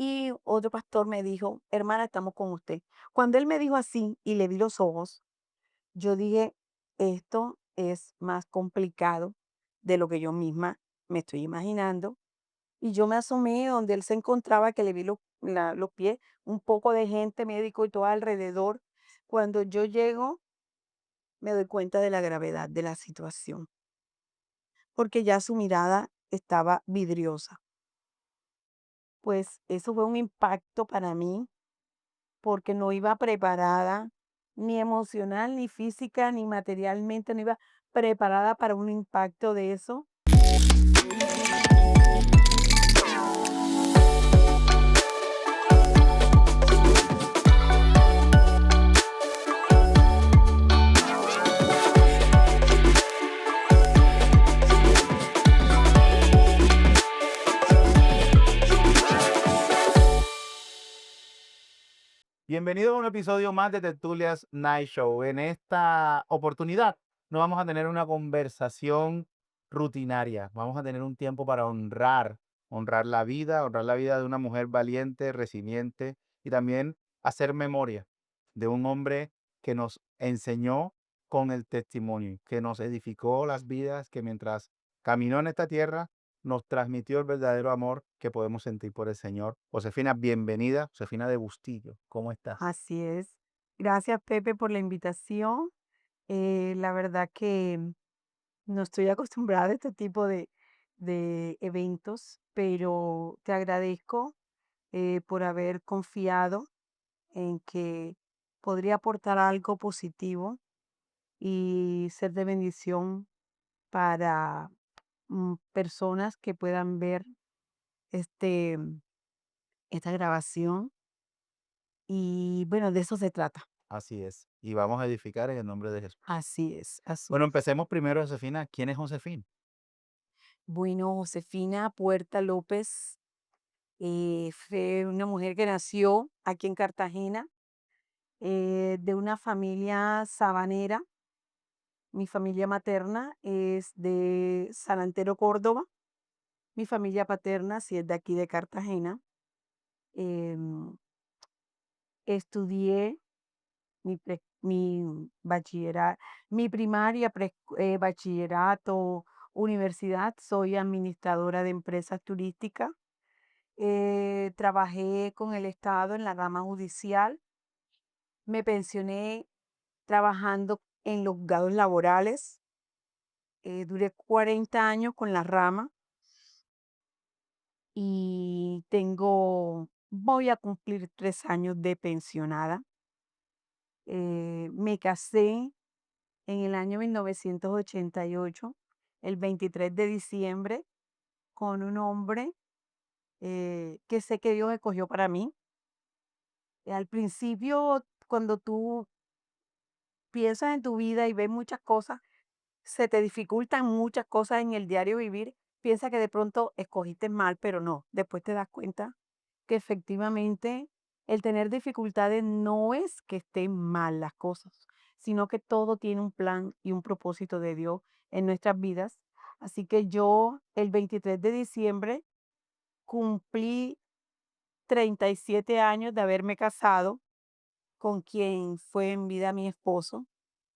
Y otro pastor me dijo, hermana, estamos con usted. Cuando él me dijo así y le vi los ojos, yo dije, esto es más complicado de lo que yo misma me estoy imaginando. Y yo me asomé donde él se encontraba, que le vi los pies, un poco de gente, médico y todo alrededor. Cuando yo llego, me doy cuenta de la gravedad de la situación, porque ya su mirada estaba vidriosa. Pues eso fue un impacto para mí, porque no iba preparada, ni emocional, ni física, ni materialmente, no iba preparada para un impacto de eso. Bienvenido a un episodio más de Tertulias Night Show. En esta oportunidad no vamos a tener una conversación rutinaria. Vamos a tener un tiempo para honrar honrar la vida de una mujer valiente, resiliente y también hacer memoria de un hombre que nos enseñó con el testimonio, que nos edificó las vidas, que mientras caminó en esta tierra nos transmitió el verdadero amor que podemos sentir por el Señor. Josefina, bienvenida. Josefina de Bustillo, ¿cómo estás? Así es. Gracias, Pepe, por la invitación. La verdad que no estoy acostumbrada a este tipo de eventos, pero te agradezco por haber confiado en que podría aportar algo positivo y ser de bendición para personas que puedan ver este, esta grabación. Y bueno, de eso se trata. Así es. Y vamos a edificar en el nombre de Jesús. Así es, así Bueno, es. empecemos primero, Josefina. ¿Quién es Josefina? Bueno, Josefina Puerta López fue una mujer que nació aquí en Cartagena, de una familia sabanera. Mi familia materna es de San Antero, Córdoba. Mi familia paterna sí es de aquí de Cartagena. Em, Estudié mi bachillerato, mi primaria, bachillerato, universidad. Soy administradora de empresas turísticas. Trabajé con el Estado en la rama judicial. Me pensioné trabajando en los juzgados laborales. Duré 40 años con la rama y voy a cumplir 3 años de pensionada. Me casé en el año 1988, el 23 de diciembre, con un hombre que sé que Dios escogió para mí. Al principio, cuando tú piensas en tu vida y ves muchas cosas, se te dificultan muchas cosas en el diario vivir, piensa que de pronto escogiste mal, pero no, después te das cuenta que efectivamente el tener dificultades no es que estén mal las cosas, sino que todo tiene un plan y un propósito de Dios en nuestras vidas. Así que yo el 23 de diciembre cumplí 37 años de haberme casado con quien fue en vida mi esposo,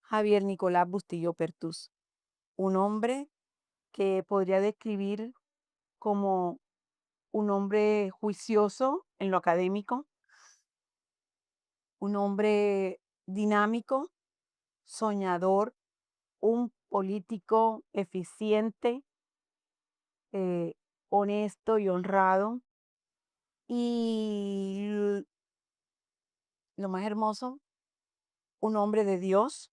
Javier Nicolás Bustillo Pertús, un hombre que podría describir como un hombre juicioso en lo académico, un hombre dinámico, soñador, un político eficiente, eh, honesto y honrado. Y lo más hermoso, un hombre de Dios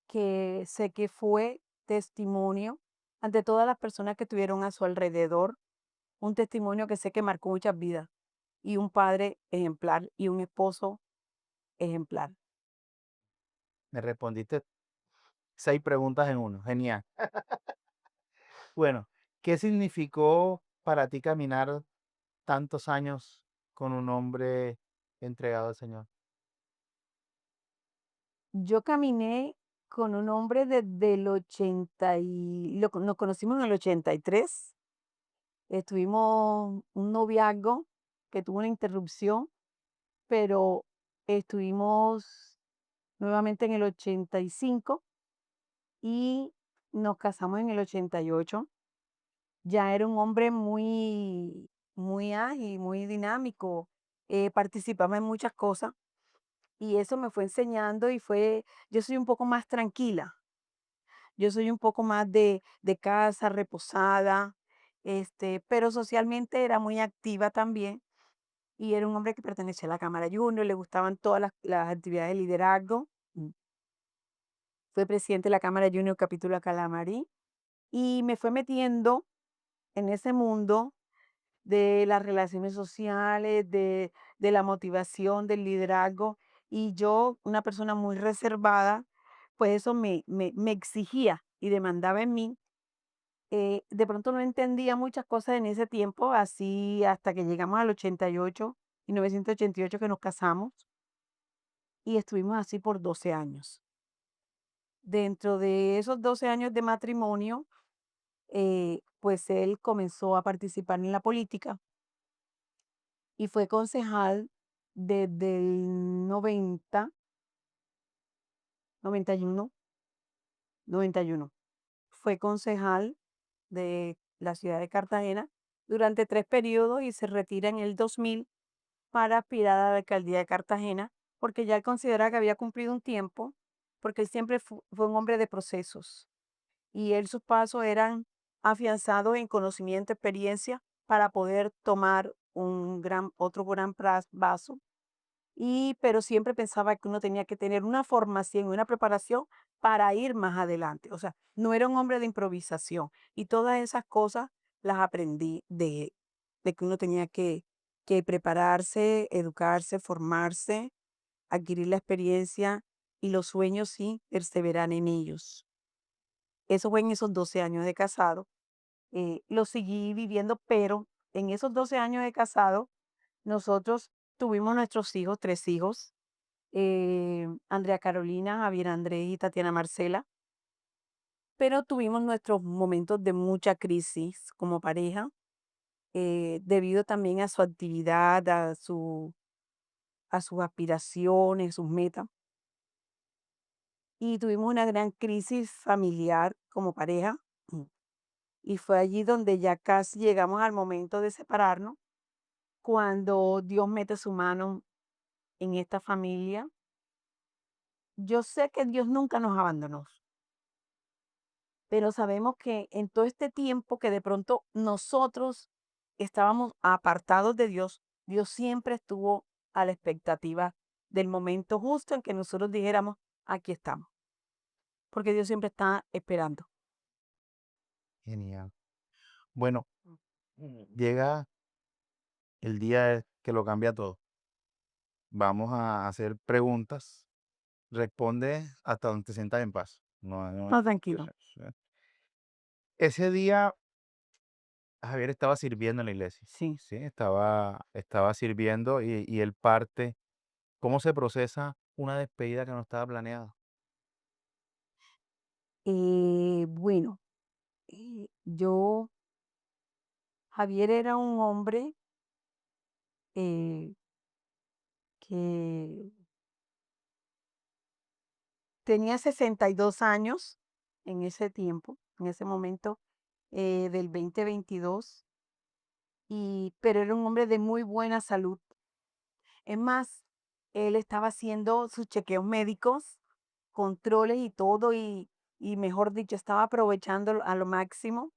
que sé que fue testimonio ante todas las personas que estuvieron a su alrededor, un testimonio que sé que marcó muchas vidas y un padre ejemplar y un esposo ejemplar. Me respondiste 6 preguntas en uno. Genial. Bueno, ¿qué significó para ti caminar tantos años con un hombre entregado al Señor? Yo caminé con un hombre desde el 80 y nos conocimos en el 83. Estuvimos un noviazgo que tuvo una interrupción, pero estuvimos nuevamente en el 85 y nos casamos en el 88. Ya era un hombre muy, muy ágil, muy dinámico, participaba en muchas cosas y eso me fue enseñando yo soy un poco más tranquila, yo soy un poco más de casa, reposada, pero socialmente era muy activa también y era un hombre que pertenecía a la Cámara Junior, le gustaban todas las actividades de liderazgo. Fue presidente de la Cámara Junior Capítulo Calamarí y me fue metiendo en ese mundo de las relaciones sociales, de la motivación, del liderazgo. Y yo, una persona muy reservada, pues eso me exigía y demandaba en mí. De pronto no entendía muchas cosas en ese tiempo, así hasta que llegamos al 88, 1988 que nos casamos y estuvimos así por 12 años. Dentro de esos 12 años de matrimonio, pues él comenzó a participar en la política y fue concejal desde el 91, 91. Fue concejal de la ciudad de Cartagena durante 3 periodos y se retira en el 2000 para aspirar a la alcaldía de Cartagena, porque ya él consideraba que había cumplido un tiempo, porque él siempre fue un hombre de procesos y él sus pasos eran afianzados en conocimiento, experiencia, para poder tomar otro gran vaso pero siempre pensaba que uno tenía que tener una formación y una preparación para ir más adelante. O sea, no era un hombre de improvisación. Y todas esas cosas las aprendí de que uno tenía que prepararse, educarse, formarse, adquirir la experiencia y los sueños, sí, perseverar en ellos. Eso fue en esos 12 años de casado. Lo seguí viviendo, pero en esos 12 años de casado, nosotros tuvimos nuestros hijos, 3 hijos, Andrea Carolina, Javier Andrés y Tatiana Marcela, pero tuvimos nuestros momentos de mucha crisis como pareja, debido también a su actividad, a sus aspiraciones, sus metas. Y tuvimos una gran crisis familiar como pareja. mm, Y fue allí donde ya casi llegamos al momento de separarnos, cuando Dios mete su mano en esta familia. Yo sé que Dios nunca nos abandonó, pero sabemos que en todo este tiempo que de pronto nosotros estábamos apartados de Dios, Dios siempre estuvo a la expectativa del momento justo en que nosotros dijéramos, aquí estamos, porque Dios siempre está esperando. Genial. Bueno, llega el día que lo cambia todo. Vamos a hacer preguntas. Responde hasta donde te sientas en paz. No, No, tranquilo. ese día Javier estaba sirviendo en la iglesia. Sí. Sí, estaba sirviendo y él parte. ¿Cómo se procesa una despedida que no estaba planeada? Bueno, yo, Javier era un hombre eh, que tenía 62 años en ese tiempo, en ese momento del 2022, pero era un hombre de muy buena salud. Es más, él estaba haciendo sus chequeos médicos, controles y todo, y mejor dicho, estaba aprovechando a lo máximo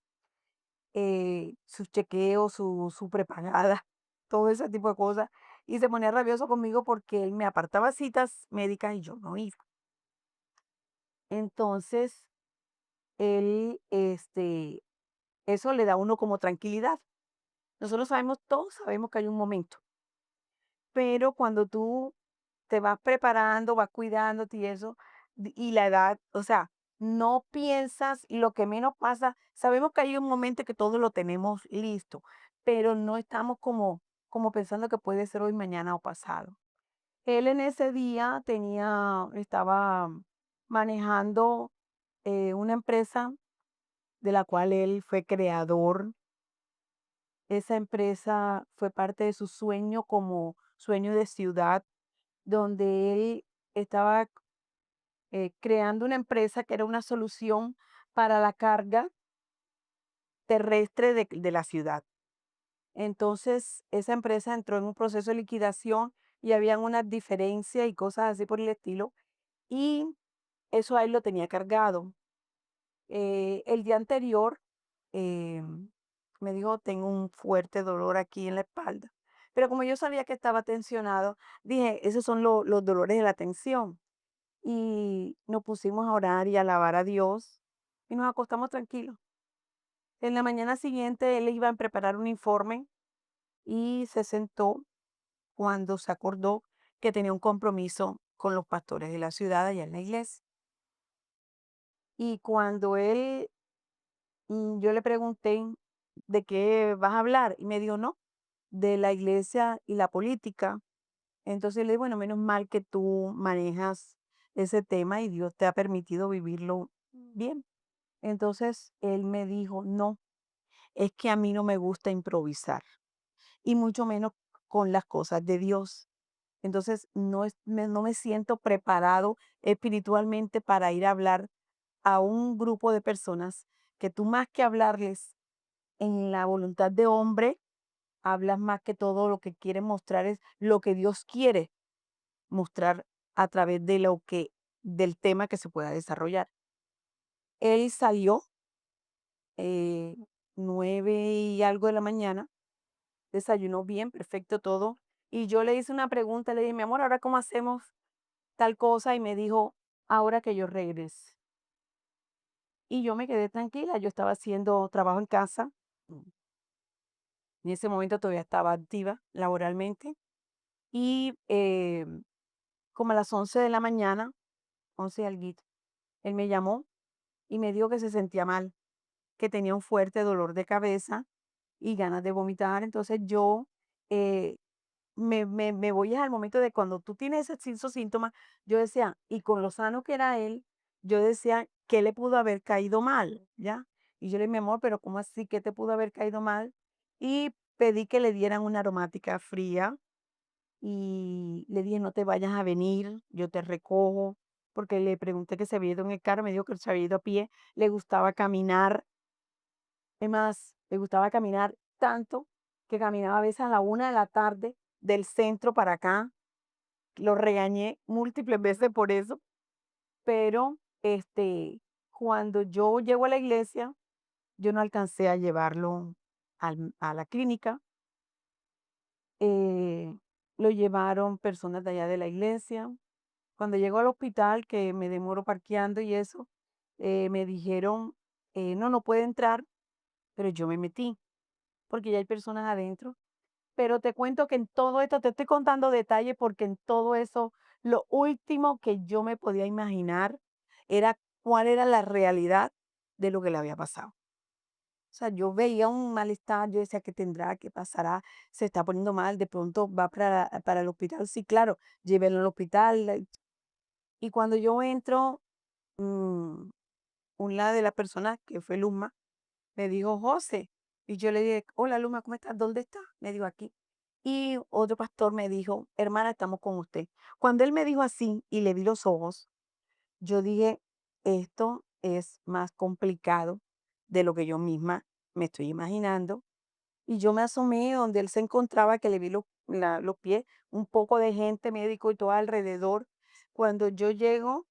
sus chequeos, su prepagada, todo ese tipo de cosas. Y se ponía rabioso conmigo porque él me apartaba citas médicas y yo no iba. Entonces, él, eso le da a uno como tranquilidad. Nosotros sabemos, todos sabemos que hay un momento, pero cuando tú te vas preparando, vas cuidándote y eso, y la edad, o sea, no piensas y lo que menos pasa, sabemos que hay un momento que todo lo tenemos listo, pero no estamos como pensando que puede ser hoy, mañana o pasado. Él en ese día estaba manejando una empresa de la cual él fue creador, esa empresa fue parte de su sueño como sueño de ciudad, donde él estaba creando una empresa que era una solución para la carga terrestre de la ciudad. Entonces, esa empresa entró en un proceso de liquidación y habían unas diferencias y cosas así por el estilo, y eso a él lo tenía cargado. El día anterior me dijo, tengo un fuerte dolor aquí en la espalda. Pero como yo sabía que estaba tensionado, dije, esos son los dolores de la tensión. Y nos pusimos a orar y a alabar a Dios y nos acostamos tranquilos. En la mañana siguiente él iba a preparar un informe y se sentó cuando se acordó que tenía un compromiso con los pastores de la ciudad allá en la iglesia. Y cuando yo le pregunté, ¿de qué vas a hablar? Y me dijo, no, de la iglesia y la política. Entonces le dije, bueno, menos mal que tú manejas ese tema y Dios te ha permitido vivirlo bien. Entonces él me dijo, no, es que a mí no me gusta improvisar y mucho menos con las cosas de Dios. Entonces no me siento preparado espiritualmente para ir a hablar a un grupo de personas que tú más que hablarles en la voluntad de hombre, hablas más que todo lo que quiere mostrar es lo que Dios quiere mostrar a través de del tema que se pueda desarrollar. Él salió 9 y algo de la mañana, desayunó bien, perfecto todo. Y yo le hice una pregunta, le dije, mi amor, ¿ahora cómo hacemos tal cosa? Y me dijo, ahora que yo regrese. Y yo me quedé tranquila, yo estaba haciendo trabajo en casa. En ese momento todavía estaba activa laboralmente. Y como a las 11 de la mañana, 11 y alguito, él me llamó y me dijo que se sentía mal, que tenía un fuerte dolor de cabeza y ganas de vomitar. Entonces yo eh, me voy al momento de cuando tú tienes esos síntomas, yo decía, y con lo sano que era él, yo decía, ¿qué le pudo haber caído mal? ¿Ya? Y yo le dije, mi amor, pero ¿cómo así? ¿Qué te pudo haber caído mal? Y pedí que le dieran una aromática fría y le dije, no te vayas a venir, yo te recojo, porque le pregunté que se había ido en el carro, me dijo que se había ido a pie, le gustaba caminar, es más, le gustaba caminar tanto que caminaba a veces a la 1 de la tarde del centro para acá. Lo regañé múltiples veces por eso, pero cuando yo llego a la iglesia, yo no alcancé a llevarlo a la clínica. eh, lo llevaron personas de allá de la iglesia. Cuando llego al hospital, que me demoro parqueando y eso, me dijeron, no, no puede entrar, pero yo me metí porque ya hay personas adentro. Pero te cuento que en todo esto, te estoy contando detalles porque en todo eso, lo último que yo me podía imaginar era cuál era la realidad de lo que le había pasado. O sea, yo veía un malestar, yo decía, ¿qué tendrá? ¿Qué pasará? Se está poniendo mal, de pronto va para el hospital. Sí, claro, llévenlo al hospital. Y cuando yo entro, mm, una de las personas que fue Luma me dijo, José. Y yo le dije, hola Luma, ¿cómo estás? ¿Dónde estás? Me dijo aquí. Y otro pastor me dijo, hermana, estamos con usted. Cuando él me dijo así y le vi los ojos, yo dije, esto es más complicado de lo que yo misma me estoy imaginando. Y yo me asomé donde él se encontraba, que le vi los pies, un poco de gente, médico y todo alrededor. Cuando yo llego,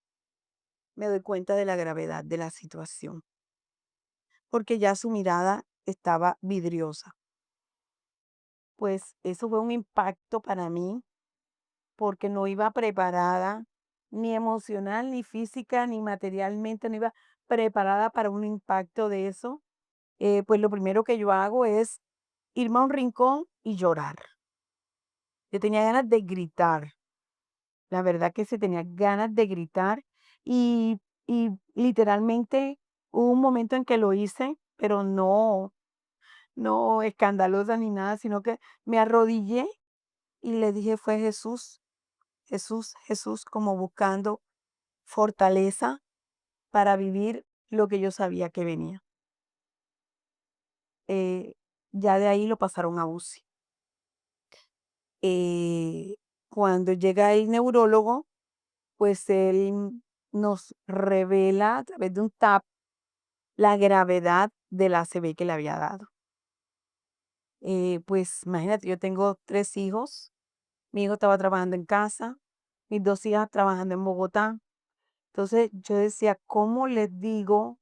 me doy cuenta de la gravedad de la situación, porque ya su mirada estaba vidriosa. Pues eso fue un impacto para mí porque no iba preparada, ni emocional, ni física, ni materialmente, no iba preparada para un impacto de eso. Pues lo primero que yo hago es irme a un rincón y llorar. Yo tenía ganas de gritar, la verdad que se tenía ganas de gritar y literalmente hubo un momento en que lo hice, pero no escandalosa ni nada, sino que me arrodillé y le dije, fue Jesús, Jesús, Jesús, como buscando fortaleza para vivir lo que yo sabía que venía. ya de ahí lo pasaron a UCI. Eh, Cuando llega el neurólogo, pues él nos revela a través de un TAP la gravedad del ACV que le había dado. Pues imagínate, yo tengo 3 hijos, mi hijo estaba trabajando en casa, mis 2 hijas trabajando en Bogotá. Entonces yo decía, ¿cómo les digo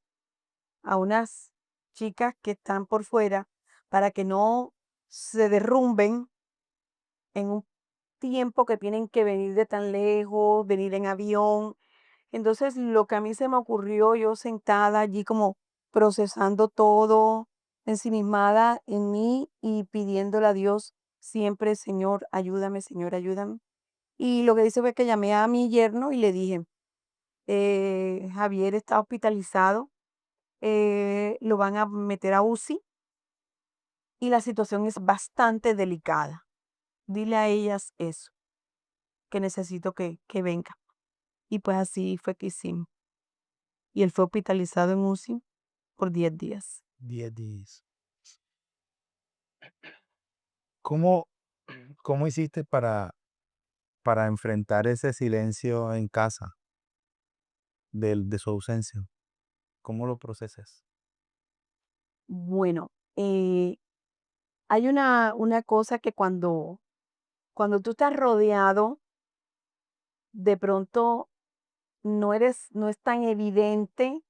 a unas chicas que están por fuera para que no se derrumben en un tiempo que tienen que venir de tan lejos, venir en avión? Entonces, lo que a mí se me ocurrió, yo sentada allí como procesando todo, ensimismada en mí y pidiéndole a Dios siempre, Señor, ayúdame. Y lo que hice fue que llamé a mi yerno y le dije, Javier está hospitalizado, lo van a meter a UCI y la situación es bastante delicada. Dile a ellas eso, que necesito que venga. Y pues así fue que hicimos. Y él fue hospitalizado en UCI por 10 días. 10 días. ¿Cómo, cómo hiciste para enfrentar ese silencio en casa de su ausencia? ¿Cómo lo procesas? Bueno, hay una cosa que cuando tú estás rodeado, de pronto no es tan evidente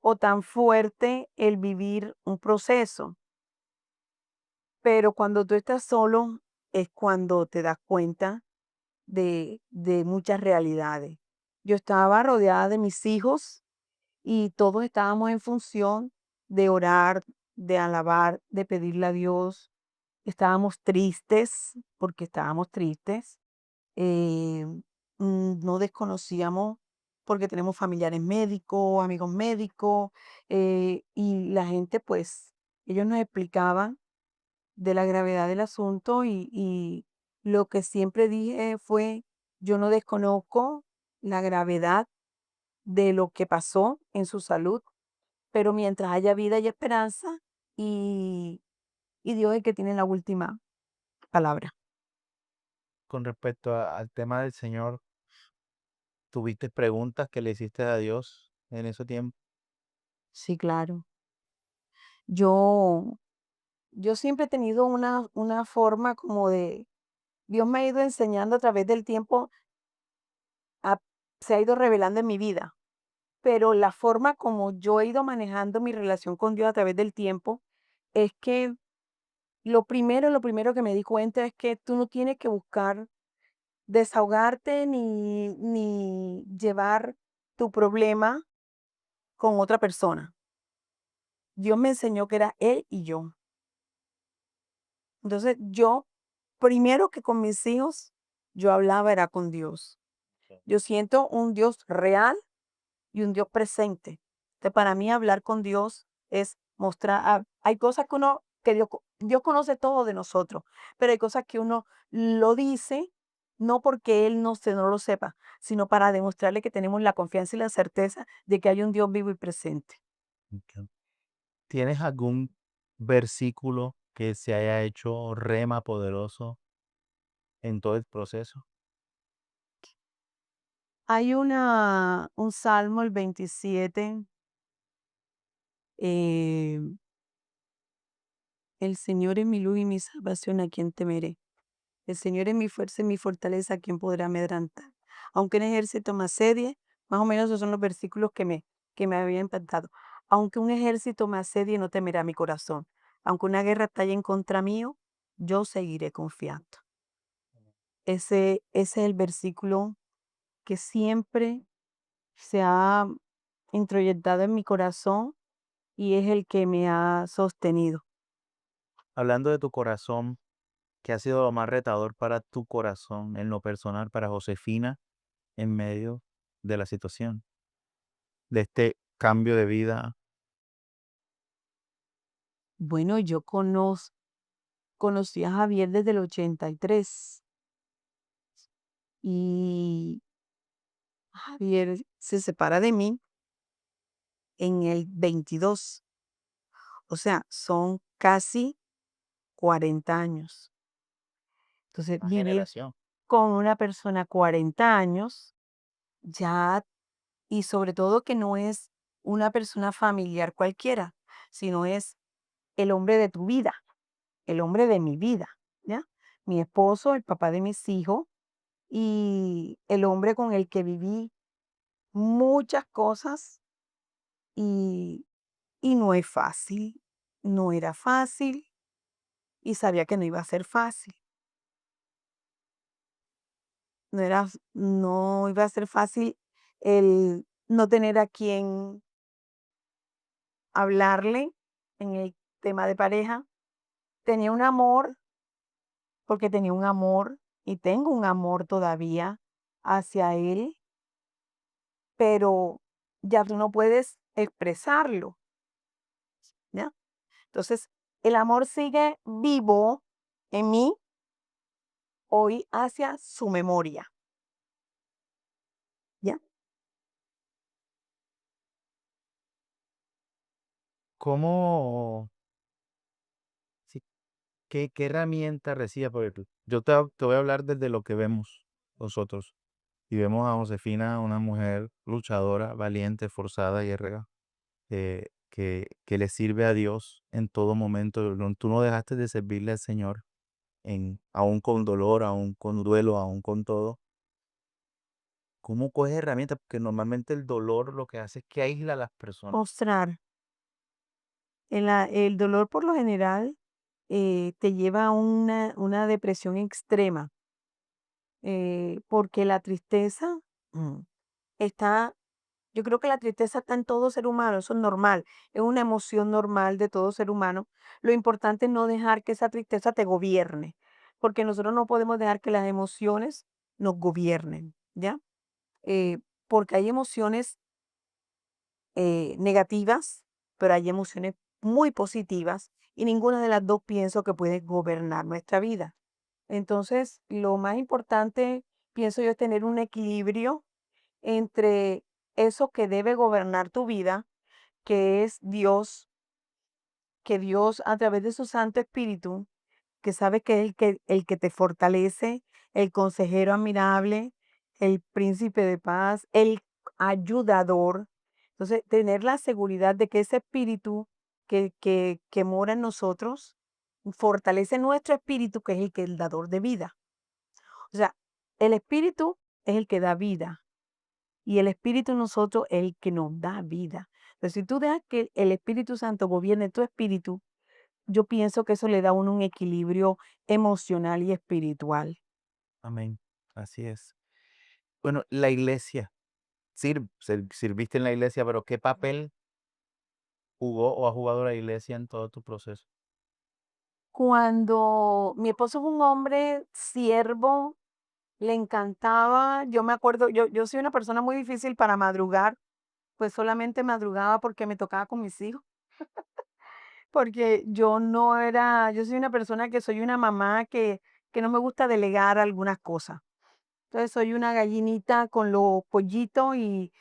o tan fuerte el vivir un proceso, pero cuando tú estás solo es cuando te das cuenta de muchas realidades. Yo estaba rodeada de mis hijos y todos estábamos en función de orar, de alabar, de pedirle a Dios. Estábamos tristes, porque estábamos tristes. eh, no desconocíamos, porque tenemos familiares médicos, amigos médicos, y la gente, pues, ellos nos explicaban de la gravedad del asunto y lo que siempre dije fue, yo no desconozco la gravedad de lo que pasó en su salud, pero mientras haya vida y esperanza y, y Dios es el que tiene la última palabra. Con respecto al tema del Señor, ¿tuviste preguntas que le hiciste a Dios en ese tiempo? Sí, claro. Yo, yo siempre he tenido una forma como de, Dios me ha ido enseñando a través del tiempo, a- se ha ido revelando en mi vida, pero la forma como yo he ido manejando mi relación con Dios a través del tiempo es que lo primero que me di cuenta es que tú no tienes que buscar desahogarte ni llevar tu problema con otra persona. Dios me enseñó que era Él y yo. Entonces yo, primero que con mis hijos, yo hablaba era con Dios. Yo siento un Dios real y un Dios presente. Entonces, para mí hablar con Dios es mostrar, hay cosas que Dios conoce todo de nosotros, pero hay cosas que uno lo dice no porque Él no lo sepa, sino para demostrarle que tenemos la confianza y la certeza de que hay un Dios vivo y presente. Ok. ¿Tienes algún versículo que se haya hecho rema poderoso en todo el proceso? Hay un salmo, el 27, eh, el Señor es mi luz y mi salvación, ¿a quién temeré? El Señor es mi fuerza y mi fortaleza, ¿quién podrá amedrentar? Aunque un ejército me asedie, más o menos esos son los versículos que me habían impactado. Aunque un ejército me asedie, no temerá mi corazón. Aunque una guerra estalle en contra mío, yo seguiré confiando. Ese es el versículo que siempre se ha introyectado en mi corazón y es el que me ha sostenido. Hablando de tu corazón, ¿qué ha sido lo más retador para tu corazón en lo personal, para Josefina, en medio de la situación, de este cambio de vida? Bueno, conocí a Javier desde el 83 y Javier se separa de mí en el 22. O sea, son casi 40 años. Entonces, Una vivir generación. con una persona 40 años, ya, y sobre todo que no es una persona familiar cualquiera, sino es el hombre de tu vida, el hombre de mi vida, ¿ya? Mi esposo, el papá de mis hijos y el hombre con el que viví muchas cosas y, y no es fácil, no era fácil y sabía que no iba a ser fácil. No iba a ser fácil el no tener a quien hablarle en el tema de pareja. Tenía un amor, porque tenía un amor y tengo un amor todavía hacia él, pero ya tú no puedes expresarlo, ¿ya? Entonces, el amor sigue vivo en mí hoy hacia su memoria, ¿ya? ¿Cómo, sí, qué herramienta recibe? Porque yo te voy a hablar desde lo que vemos nosotros. Y vemos a Josefina, una mujer luchadora, valiente, forzada, guerrera, que le sirve a Dios en todo momento. Tú no dejaste de servirle al Señor, aún con dolor, aún con duelo, aún con todo. ¿Cómo coges herramientas? Porque normalmente el dolor lo que hace es que aísla a las personas. Mostrar. El dolor por lo general te lleva a una depresión extrema, porque la tristeza mm, está, yo creo que la tristeza está en todo ser humano, eso es normal, es una emoción normal de todo ser humano. Lo importante es no dejar que esa tristeza te gobierne, porque nosotros no podemos dejar que las emociones nos gobiernen, ¿ya? Eh, Porque hay emociones negativas, pero hay emociones muy positivas y ninguna de las dos pienso que puede gobernar nuestra vida. Entonces, lo más importante, pienso yo, es tener un equilibrio entre eso que debe gobernar tu vida, que es Dios, que Dios a través de su Santo Espíritu, que sabe que es el que te fortalece, el consejero admirable, el príncipe de paz, el ayudador. Entonces, tener la seguridad de que ese espíritu que mora en nosotros fortalece nuestro espíritu, que es el que es el dador de vida. O sea, el espíritu es el que da vida y el espíritu en nosotros es el que nos da vida. Entonces, si tú dejas que el Espíritu Santo gobierne tu espíritu, yo pienso que eso le da a uno un equilibrio emocional y espiritual. Amén. Así es. Bueno, la iglesia, sirviste en la iglesia, pero ¿qué papel jugó o ha jugado la iglesia en todo tu proceso? Cuando mi esposo fue un hombre siervo, le encantaba, yo me acuerdo, yo soy una persona muy difícil para madrugar, pues solamente madrugaba porque me tocaba con mis hijos, porque yo soy una persona que soy una mamá que no me gusta delegar algunas cosas. Entonces soy una gallinita con los pollitos y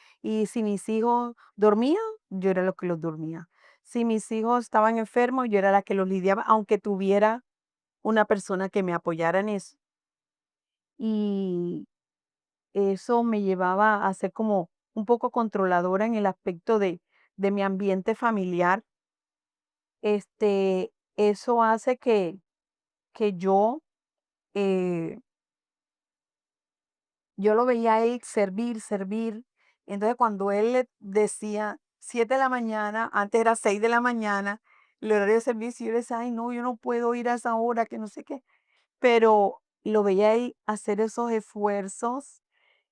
si mis hijos dormían, yo era lo que los dormía. Si mis hijos estaban enfermos, yo era la que los lidiaba, aunque tuviera una persona que me apoyara en eso. Y eso me llevaba a ser como un poco controladora en el aspecto de mi ambiente familiar. Eso hace que eh, yo lo veía a él servir, servir. Entonces, cuando él le decía 7 de la mañana, antes era 6 de la mañana, el horario de servicio, yo le decía, ay, no, yo no puedo ir a esa hora, que no sé qué. Pero lo veía a él hacer esos esfuerzos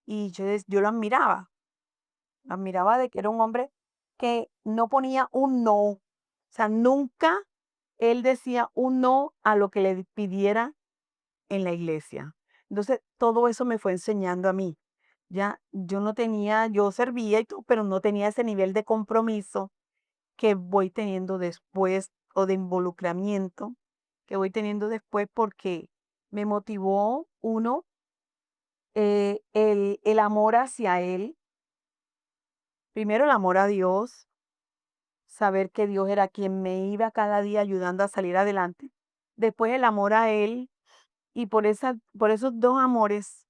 y yo lo admiraba de que era un hombre que no ponía un no. O sea, nunca él decía un no a lo que le pidiera en la iglesia. Entonces, todo eso me fue enseñando a mí. Ya, yo servía y todo, pero no tenía ese nivel de compromiso que voy teniendo después o de involucramiento que voy teniendo después porque me motivó, uno, el amor hacia él, primero el amor a Dios, saber que Dios era quien me iba cada día ayudando a salir adelante, después el amor a Él, y por esos 2 amores,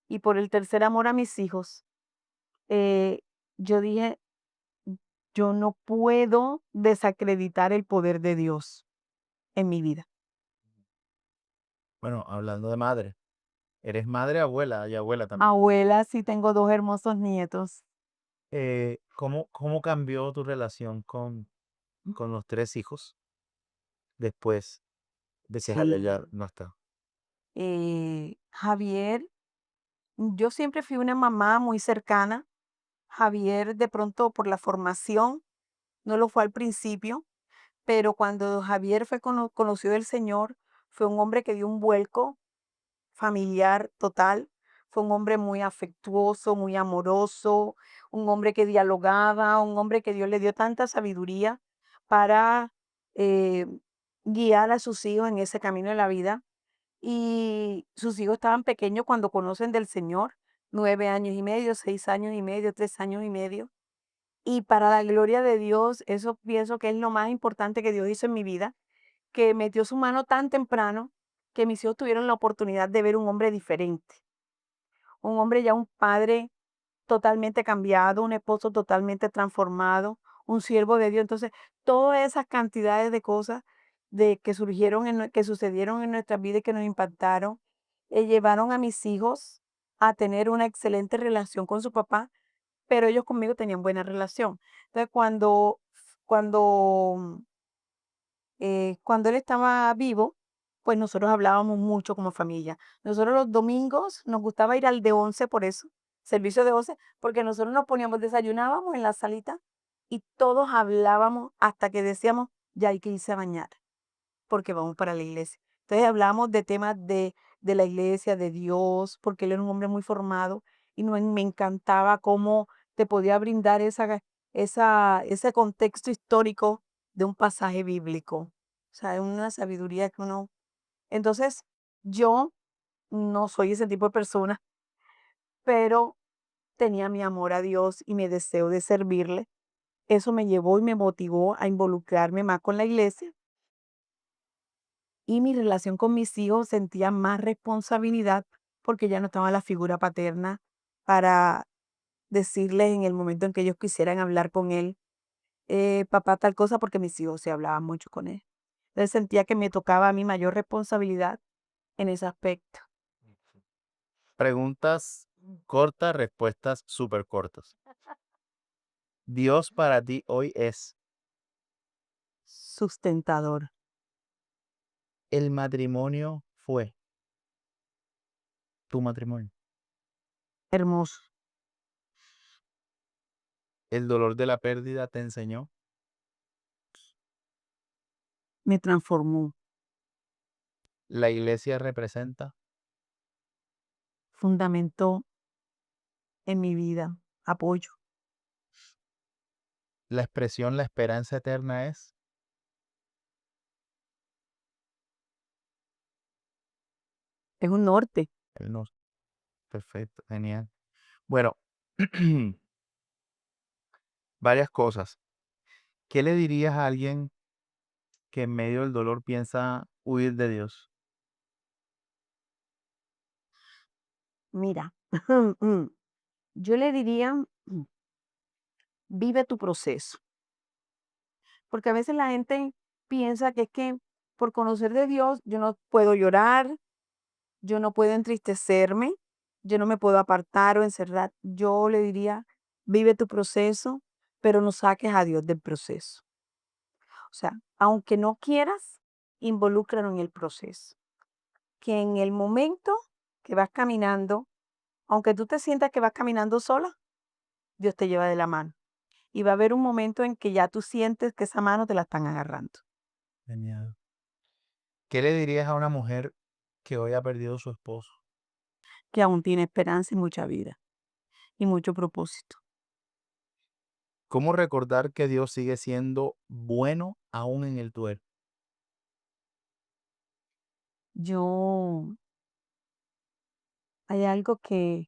y por el tercer amor a mis hijos, eh, yo dije: "Yo no puedo desacreditar el poder de Dios en mi vida". Bueno, hablando de madre, eres madre, abuela y abuela también. Abuela, sí tengo 2 hermosos nietos. ¿Cómo cambió tu relación con los 3 hijos después de que Javier Sí, ya no está? Javier, yo siempre fui una mamá muy cercana. Javier, de pronto, por la formación, no lo fue al principio, pero cuando Javier conoció del Señor, fue un hombre que dio un vuelco familiar total. Fue un hombre muy afectuoso, muy amoroso, un hombre que dialogaba, un hombre que Dios le dio tanta sabiduría para eh, guiar a sus hijos en ese camino de la vida. Y sus hijos estaban pequeños cuando conocen del Señor, 9 años y medio, 6 años y medio, 3 años y medio. Y para la gloria de Dios, eso pienso que es lo más importante que Dios hizo en mi vida, que metió su mano tan temprano que mis hijos tuvieron la oportunidad de ver un hombre diferente, un hombre ya un padre totalmente cambiado, un esposo totalmente transformado, un siervo de Dios. Entonces, todas esas cantidades de cosas que surgieron, que sucedieron en nuestras vidas y que nos impactaron, llevaron a mis hijos a tener una excelente relación con su papá, pero ellos conmigo tenían buena relación. Entonces, cuando cuando él estaba vivo, pues nosotros hablábamos mucho como familia. Nosotros los domingos nos gustaba ir al de 11 por eso, servicio de 11, porque nosotros nos poníamos, desayunábamos en la salita y todos hablábamos hasta que decíamos, ya hay que irse a bañar porque vamos para la iglesia. Entonces hablamos de temas de la iglesia, de Dios, porque él era un hombre muy formado y me encantaba cómo te podía brindar ese contexto histórico de un pasaje bíblico. O sea, es una sabiduría que uno... Entonces, yo no soy ese tipo de persona, pero tenía mi amor a Dios y mi deseo de servirle. Eso me llevó y me motivó a involucrarme más con la iglesia y mi relación con mis hijos sentía más responsabilidad porque ya no estaba la figura paterna para decirles en el momento en que ellos quisieran hablar con él, papá tal cosa, porque mis hijos se hablaban mucho con él. Entonces sentía que me tocaba a mí mayor responsabilidad en ese aspecto. Preguntas cortas, respuestas súper cortas. Dios para ti hoy es Sustentador, el matrimonio fue tu matrimonio. hermoso, El dolor de la pérdida te enseñó. me transformó, La iglesia representa. fundamentó en mi vida, apoyo, La expresión la esperanza eterna es. es un norte. Él nos. Perfecto, genial. Bueno, varias cosas. ¿Qué le dirías a alguien que en medio del dolor piensa huir de Dios? Mira, yo le diría, vive tu proceso. Porque a veces la gente piensa que es que por conocer de Dios yo no puedo llorar, yo no puedo entristecerme, yo no me puedo apartar o encerrar. Yo le diría, vive tu proceso, pero no saques a Dios del proceso. O sea, aunque no quieras, involúcralo en el proceso. Que en el momento que vas caminando, aunque tú te sientas que vas caminando sola, Dios te lleva de la mano. Y va a haber un momento en que ya tú sientes que esa mano te la están agarrando. Genial. ¿Qué le dirías a una mujer que hoy ha perdido su esposo? Que aún tiene esperanza y mucha vida y mucho propósito. ¿Cómo recordar que Dios sigue siendo bueno aún en el duelo? Yo, hay algo que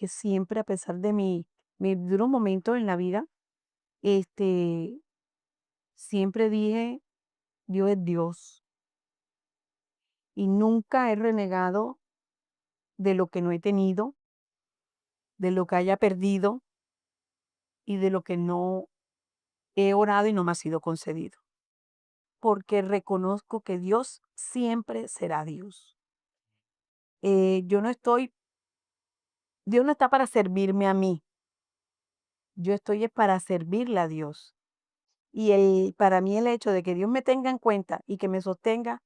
siempre, a pesar de mi duro momento en la vida, este, siempre dije, Dios es Dios. y nunca he renegado de lo que no he tenido, de lo que haya perdido y de lo que no he orado y no me ha sido concedido, porque reconozco que Dios siempre será Dios. Yo no estoy, Dios no está para servirme a mí, yo estoy es para servirle a Dios. Y para mí el hecho de que Dios me tenga en cuenta y que me sostenga,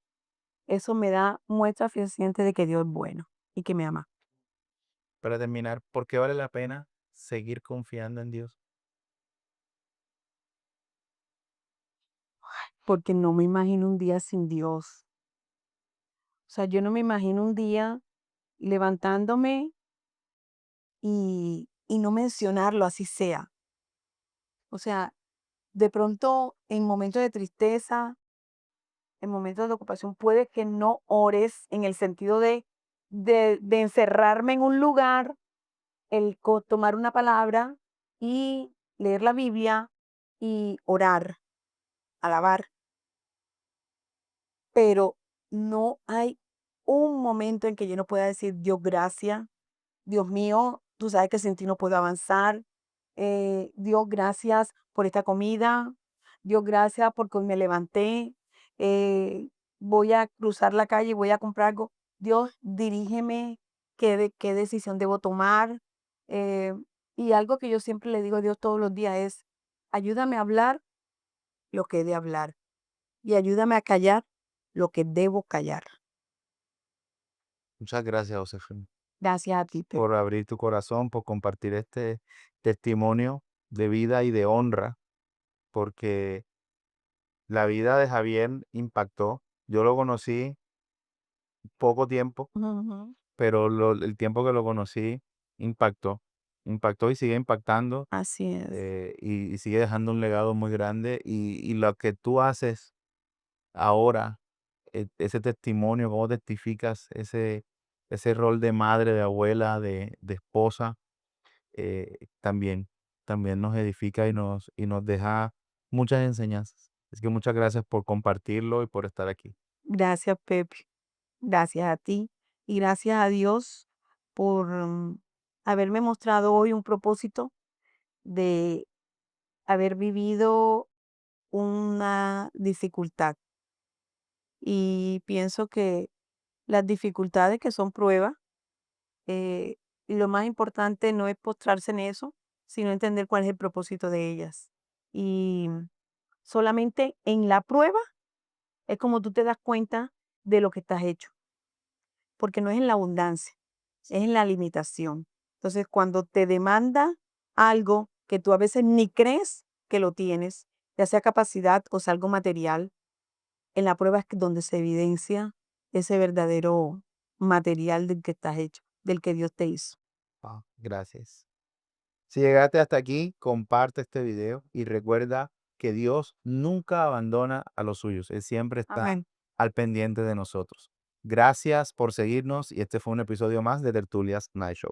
eso me da muestra fehaciente de que Dios es bueno y que me ama. Para terminar, ¿por qué vale la pena seguir confiando en Dios? Porque no me imagino un día sin Dios. O sea, yo no me imagino un día levantándome y no mencionarlo, así sea. O sea, de pronto en momentos de tristeza, en momentos de ocupación, puede que no ores en el sentido de encerrarme en un lugar, tomar una palabra y leer la Biblia y orar, alabar, pero no hay un momento en que yo no pueda decir, Dios, gracias. Dios mío, tú sabes que sin ti no puedo avanzar. Dios, gracias por esta comida. Dios, gracias porque hoy me levanté. Eh, Voy a cruzar la calle y voy a comprar algo. Dios, dirígeme qué decisión debo tomar. Eh, y algo que yo siempre le digo a Dios todos los días es, ayúdame a hablar lo que he de hablar y ayúdame a callar lo que debo callar. Muchas gracias, Josefina, Gracias a ti, Pepe. por abrir tu corazón, por compartir este testimonio de vida y de honra, porque la vida de Javier impactó. Yo lo conocí poco tiempo, Ujú. pero el tiempo que lo conocí impactó, impactó y sigue impactando, Así es. y sigue dejando un legado muy grande. Y lo que tú haces ahora, ese testimonio, cómo testificas ese rol de madre, de abuela, de esposa, también, también nos edifica y nos deja muchas enseñanzas. Es que muchas gracias por compartirlo y por estar aquí. Gracias, Pepe. Gracias a ti y gracias a Dios por haberme mostrado hoy un propósito de haber vivido una dificultad. Y pienso que las dificultades que son pruebas, eh, lo más importante no es postrarse en eso, sino entender cuál es el propósito de ellas. Y solamente en la prueba es como tú te das cuenta de lo que estás hecho, porque no es en la abundancia, es en la limitación. Entonces, cuando te demanda algo que tú a veces ni crees que lo tienes, ya sea capacidad o sea algo material, en la prueba es donde se evidencia ese verdadero material del que estás hecho, del que Dios te hizo. Gracias. Si llegaste hasta aquí, comparte este video y recuerda que Dios nunca abandona a los suyos. Él siempre está Amén. al pendiente de nosotros. Gracias por seguirnos y este fue un episodio más de Tertulias Night Show.